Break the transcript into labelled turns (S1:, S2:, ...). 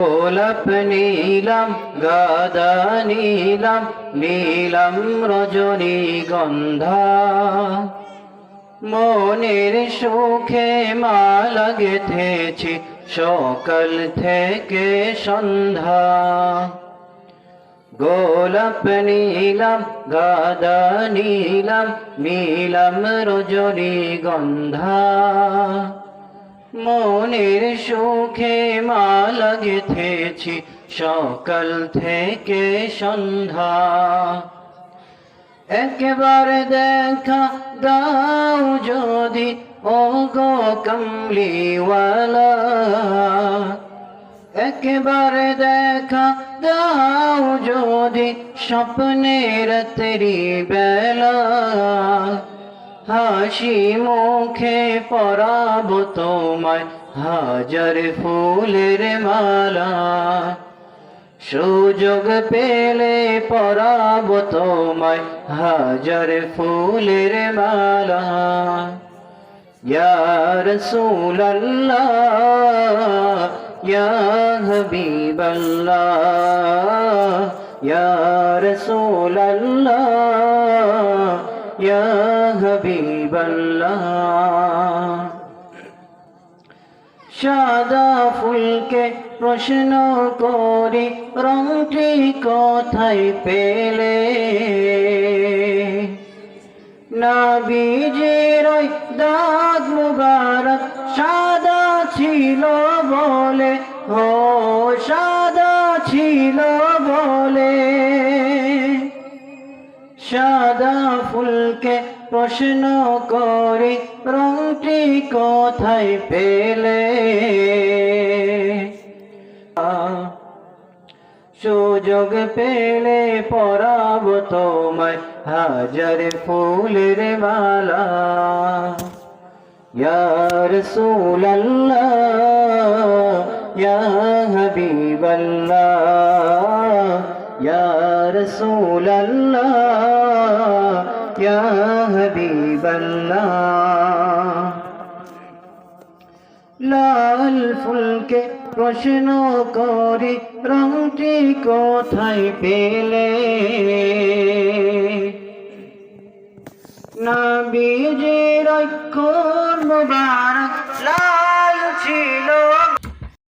S1: গোলাপ নীলাম গাদা নীলাম নীলাম রজনীগন্ধা মনের সুখে মালা গেঁথেছি সকাল থেকে সন্ধ্যা। গোলাপ নীলাম গাদা নীলাম নীলাম রজনীগন্ধা মনের সুখে মালা গেঁথেছি সকাল থেকে সন্ধ্যা। একবার দেখা দাও যদি ওগো কমলিওয়ালা, একবার দেখা দাও যদি স্বপ্নের তেরি বেলা, হাসি মুখে পরাবো তোমায় হাজার ফুলের মালা। সুযোগ পেলে পরাবো তোমায় হাজার ফুলের মালা। ইয়া রাসূলুল্লাহ ইয়া হাবিবাল্লাহ ইয়া রাসূলুল্লাহ ইয়া হাবিবাল্লাহ। সাদা ফুলকে প্রশ্ন করি রংটি কোথায় পেলে, নবীজির ওই দাগ মুবারক সাদা ছিল বলে, ও সাদা ছিল বলে। সাদা ফুলকে প্রশ্ন করি রংটি কোথায় পেলে, সুযোগ পেলে পরাবো তোমায় হাজার ফুলের মালা। ইয়া রাসূলুল্লাহ ইয়া হাবিবাল্লাহ ইয়া রাসূলুল্লাহ ইয়া হাবিবাল্লাহ। লাল ফুলকে প্রশ্ন করি রংটি কোথায় পেলে, নবীজির অক্ষর মুবারক লাল ছিল